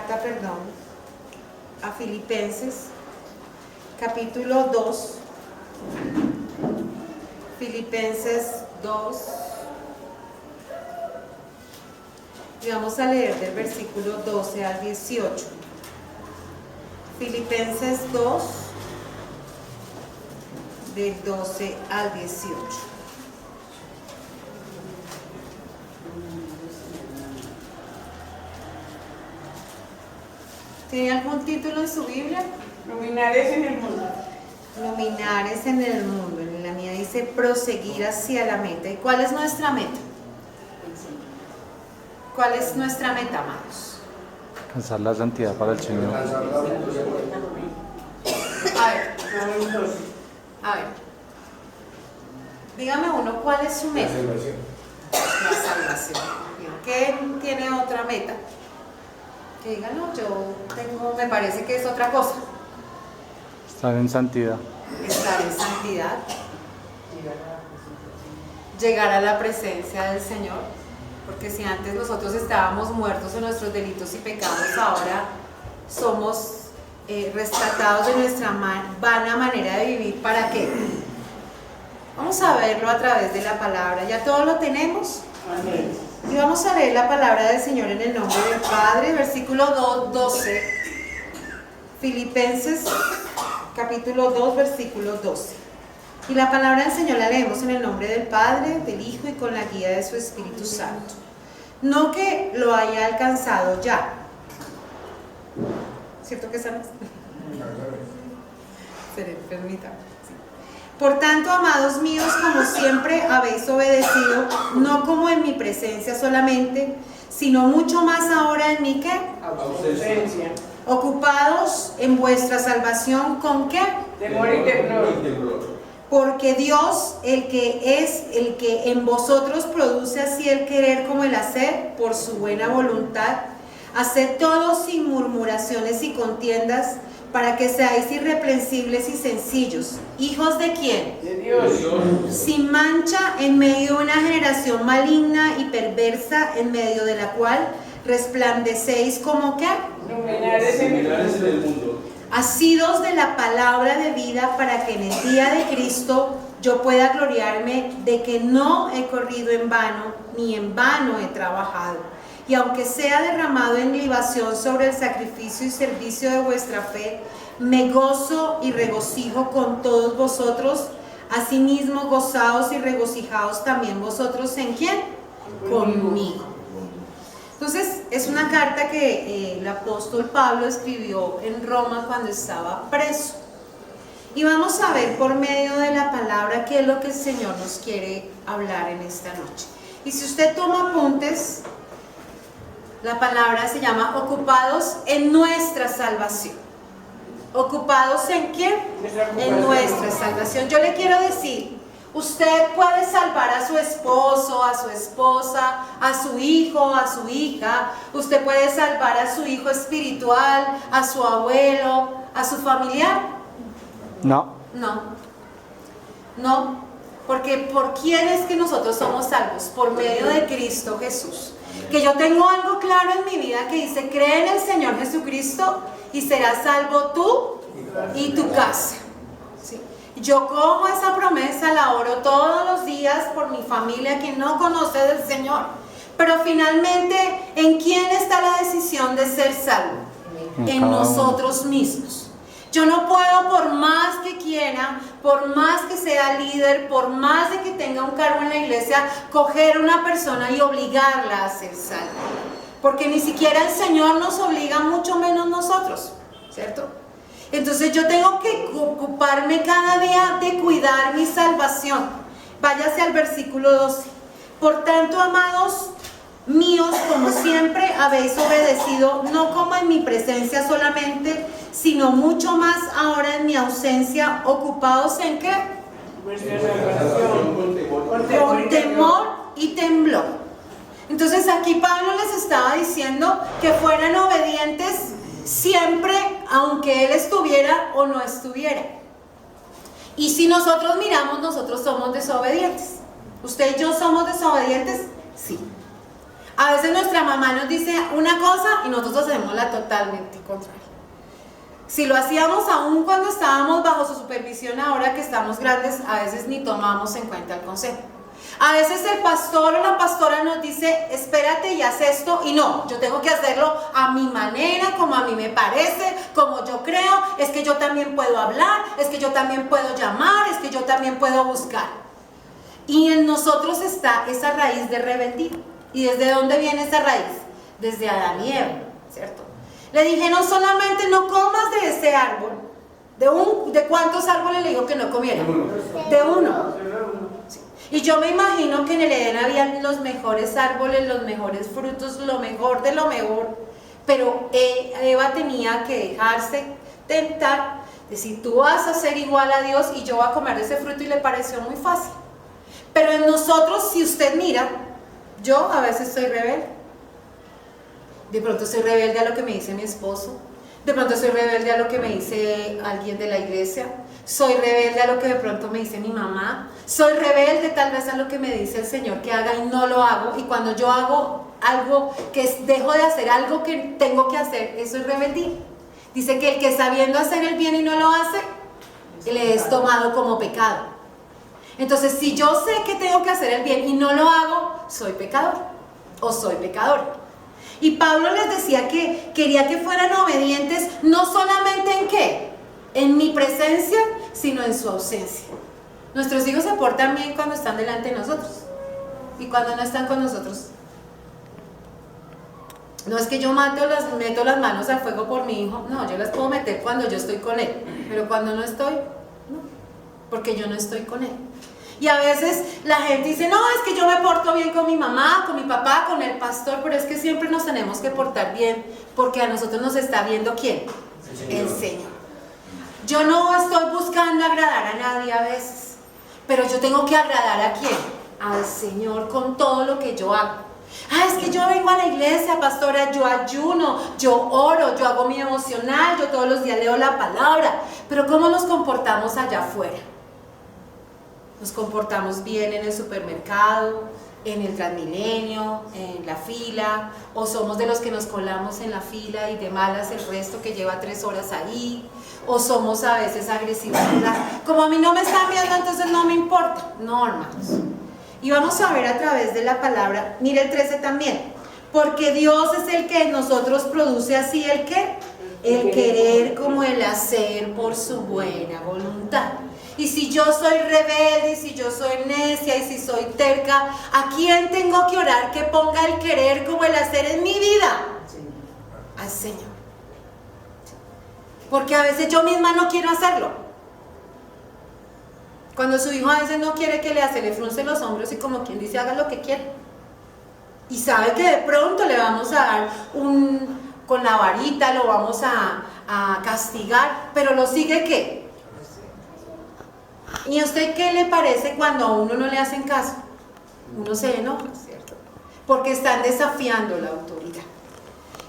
carta, a Filipenses, capítulo 2, Filipenses 2, y vamos a leer del versículo 12 al 18. Filipenses 2, del 12 al 18. ¿Tiene algún título en su Biblia? Luminares en el mundo. Luminares en el mundo. En la mía dice proseguir hacia la meta. ¿Y cuál es nuestra meta? ¿Cuál es nuestra meta, amados? Alcanzar la santidad para el Señor. A ver. Dígame uno, ¿cuál es su meta? La salvación. ¿Quién tiene otra meta? Que digan, no, me parece que es otra cosa. Estar en santidad. Estar en santidad. Llegar a la presencia del Señor. Porque si antes nosotros estábamos muertos en nuestros delitos y pecados, ahora somos rescatados de nuestra vana manera de vivir. ¿Para qué? Vamos a verlo a través de la palabra. ¿Ya todo lo tenemos? Amén. Y vamos a leer la palabra del Señor en el nombre del Padre, versículo 12, Filipenses, capítulo 2, versículo 12. Y la palabra del Señor la leemos en el nombre del Padre, del Hijo y con la guía de su Espíritu Santo. No que lo haya alcanzado ya. ¿Cierto que estamos? Permítame. Por tanto, amados míos, como siempre habéis obedecido, no como en mi presencia solamente, sino mucho más ahora en mi ¿qué? Ausencia. Ocupados en vuestra salvación, ¿con qué? Temor y temblor. Porque Dios, el que en vosotros produce así el querer como el hacer, por su buena voluntad, haced todo sin murmuraciones y contiendas, para que seáis irreprensibles y sencillos. ¿Hijos de quién? De Dios. Sin mancha en medio de una generación maligna y perversa, en medio de la cual resplandecéis como ¿qué? Luminares en el mundo. Asidos de la palabra de vida, para que en el día de Cristo yo pueda gloriarme de que no he corrido en vano, ni en vano he trabajado. Y aunque sea derramado en libación sobre el sacrificio y servicio de vuestra fe, me gozo y regocijo con todos vosotros. Asimismo, gozaos y regocijaos también vosotros, ¿en quién? Conmigo. Entonces, es una carta que el apóstol Pablo escribió en Roma cuando estaba preso. Y vamos a ver por medio de la palabra qué es lo que el Señor nos quiere hablar en esta noche. Y si usted toma apuntes, la palabra se llama ocupados en nuestra salvación. ¿Ocupados en quién? En nuestra salvación. Yo le quiero decir, usted puede salvar a su esposo, a su esposa, a su hijo, a su hija. Usted puede salvar a su hijo espiritual, a su abuelo, a su familiar. No. No, porque ¿por quién es que nosotros somos salvos? Por medio de Cristo Jesús. Que yo tengo algo claro en mi vida que dice, cree en el Señor Jesucristo y serás salvo tú y tu casa. ¿Sí? Yo cojo esa promesa, la oro todos los días por mi familia que no conoce del Señor. Pero finalmente, ¿en quién está la decisión de ser salvo? En nosotros mismos. Yo no puedo, por más que quiera, por más que sea líder, por más de que tenga un cargo en la iglesia, coger a una persona y obligarla a ser salva. Porque ni siquiera el Señor nos obliga, mucho menos nosotros, ¿cierto? Entonces yo tengo que ocuparme cada día de cuidar mi salvación. Váyase al versículo 12. Por tanto, amados míos, como siempre habéis obedecido, no como en mi presencia solamente, sino mucho más ahora en mi ausencia, ocupados en ¿qué? Vuestra salvación. Con temor y temblor. Entonces aquí Pablo les estaba diciendo que fueran obedientes siempre, aunque él estuviera o no estuviera. Y si nosotros miramos, nosotros somos desobedientes. ¿Usted y yo somos desobedientes? Sí. A veces nuestra mamá nos dice una cosa y nosotros hacemos la totalmente contraria. Si lo hacíamos aún cuando estábamos bajo su supervisión, ahora que estamos grandes, a veces ni tomamos en cuenta el consejo. A veces el pastor o la pastora nos dice, espérate y haz esto, y no, yo tengo que hacerlo a mi manera, como a mí me parece, como yo creo, es que yo también puedo hablar, es que yo también puedo llamar, es que yo también puedo buscar. Y en nosotros está esa raíz de rebeldía. ¿Y desde dónde viene esa raíz? Desde Adán y Eva, ¿cierto? Le dijeron solamente no comas de ese árbol. ¿De cuántos árboles le dijo que no comiera? De uno. Sí. Y yo me imagino que en el Edén había los mejores árboles, los mejores frutos, lo mejor de lo mejor. Pero Eva tenía que dejarse tentar, decir, tú vas a ser igual a Dios y yo voy a comer de ese fruto, y le pareció muy fácil. Pero en nosotros, si usted mira, yo a veces soy rebelde. De pronto soy rebelde a lo que me dice mi esposo. De pronto soy rebelde a lo que me dice alguien de la iglesia. Soy rebelde a lo que de pronto me dice mi mamá. Soy rebelde tal vez a lo que me dice el Señor que haga y no lo hago. Y cuando yo hago algo dejo de hacer algo que tengo que hacer, eso es rebeldía. Dice que el que sabiendo hacer el bien y no lo hace, le es tomado como pecado. Entonces, si yo sé que tengo que hacer el bien y no lo hago, soy pecador o soy pecador. Y Pablo les decía que quería que fueran obedientes, no solamente en qué, en mi presencia, sino en su ausencia. Nuestros hijos se portan bien cuando están delante de nosotros y cuando no están con nosotros. No es que yo meto las manos al fuego por mi hijo, no, yo las puedo meter cuando yo estoy con él, pero cuando no estoy, no, porque yo no estoy con él. Y a veces la gente dice, no, es que yo me porto bien con mi mamá, con mi papá, con el pastor, pero es que siempre nos tenemos que portar bien, porque a nosotros nos está viendo ¿quién? El Señor. Yo no estoy buscando agradar a nadie a veces, pero yo tengo que agradar ¿a quién? Al Señor con todo lo que yo hago. Ah, es que yo vengo a la iglesia, pastora, yo ayuno, yo oro, yo hago mi devocional, yo todos los días leo la palabra, pero ¿cómo nos comportamos allá afuera? Nos comportamos bien en el supermercado, en el Transmilenio, en la fila, o somos de los que nos colamos en la fila y de malas el resto que lleva 3 horas ahí, o somos a veces agresivos. Como a mí no me están viendo, entonces no me importa. No, hermanos. Y vamos a ver a través de la palabra, mire el 13 también, porque Dios es el que en nosotros produce así el ¿qué? El querer como el hacer por su buena voluntad. Y si yo soy rebelde, y si yo soy necia, y si soy terca, ¿a quién tengo que orar que ponga el querer como el hacer en mi vida? Al Señor. Porque a veces yo misma no quiero hacerlo. Cuando su hijo a veces no quiere que le hace, le frunce los hombros y como quien dice, haga lo que quiere. Y sabe que de pronto le vamos a dar con la varita, lo vamos a castigar, pero lo sigue ¿qué? ¿Y a usted qué le parece cuando a uno no le hacen caso? Uno se enoja, ¿cierto? Porque están desafiando la autoridad.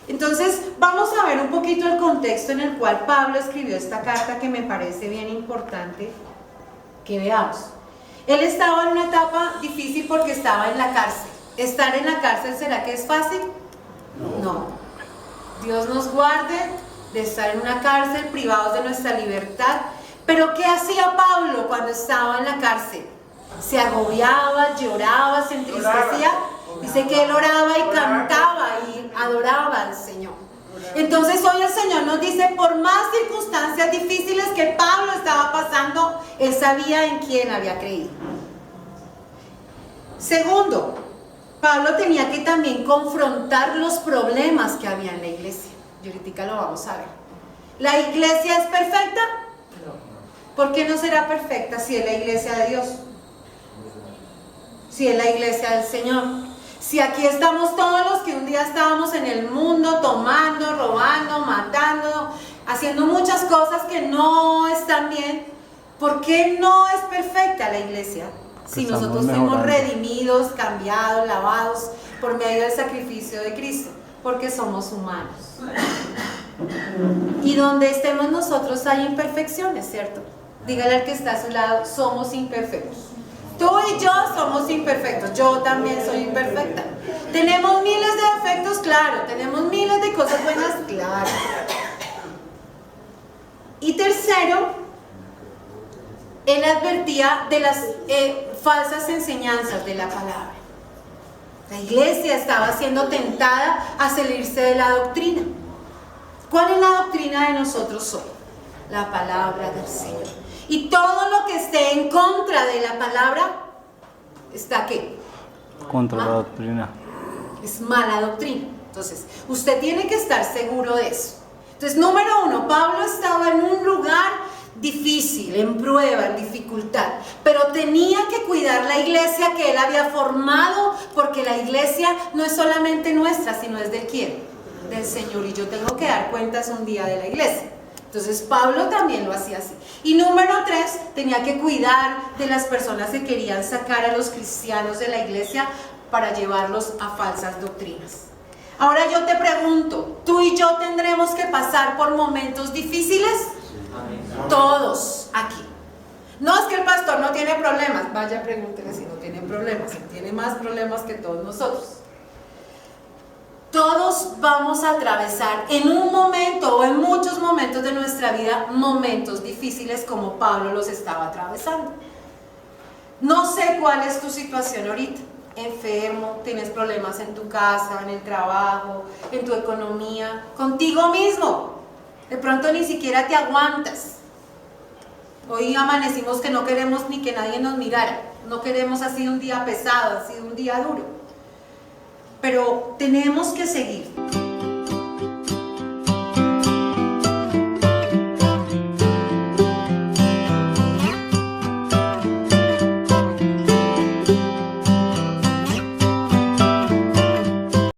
Entonces, vamos a ver un poquito el contexto en el cual Pablo escribió esta carta que me parece bien importante que veamos. Él estaba en una etapa difícil porque estaba en la cárcel. ¿Estar en la cárcel será que es fácil? No. Dios nos guarde de estar en una cárcel, privados de nuestra libertad. Pero ¿qué hacía Pablo cuando estaba en la cárcel? Se agobiaba, lloraba, se entristecía. Dice que él oraba y cantaba y adoraba al Señor. Entonces hoy el Señor nos dice, por más circunstancias difíciles que Pablo estaba pasando, él sabía en quién había creído. Segundo, Pablo tenía que también confrontar los problemas que había en la iglesia. Y ahorita lo vamos a ver. ¿La iglesia es perfecta? ¿Por qué no será perfecta si es la iglesia de Dios? Si es la iglesia del Señor. Si aquí estamos todos los que un día estábamos en el mundo tomando, robando, matando, haciendo muchas cosas que no están bien, ¿por qué no es perfecta la iglesia? Si nosotros fuimos redimidos, cambiados, lavados por medio del sacrificio de Cristo, porque somos humanos. Y donde estemos nosotros hay imperfecciones, ¿cierto? Dígale al que está a su lado, somos imperfectos. Tú y yo somos imperfectos, yo también soy imperfecta. Tenemos miles de defectos, claro. Tenemos miles de cosas buenas, claro. Y tercero, él advertía de las falsas enseñanzas de la palabra. La iglesia estaba siendo tentada a salirse de la doctrina. ¿Cuál es la doctrina de nosotros hoy? La palabra del Señor. Y todo lo que esté en contra de la palabra, ¿está qué? Contra la doctrina. Es mala doctrina. Entonces, usted tiene que estar seguro de eso. Entonces, número uno, Pablo estaba en un lugar difícil, en prueba, en dificultad, pero tenía que cuidar la iglesia que él había formado, porque la iglesia no es solamente nuestra, sino es de ¿quién? Del Señor, y yo tengo que dar cuentas un día de la iglesia. Entonces Pablo también lo hacía así. Y número tres, tenía que cuidar de las personas que querían sacar a los cristianos de la iglesia para llevarlos a falsas doctrinas. Ahora yo te pregunto, ¿tú y yo tendremos que pasar por momentos difíciles? Todos aquí. No es que el pastor no tiene problemas, vaya pregúntele si no tiene problemas, él tiene más problemas que todos nosotros. Todos vamos a atravesar en un momento o en muchos momentos de nuestra vida momentos difíciles como Pablo los estaba atravesando. No sé cuál es tu situación ahorita. Enfermo, tienes problemas en tu casa, en el trabajo, en tu economía, contigo mismo. De pronto ni siquiera te aguantas. Hoy amanecimos que no queremos ni que nadie nos mirara. No queremos, ha sido un día pesado, ha sido un día duro. Pero tenemos que seguir.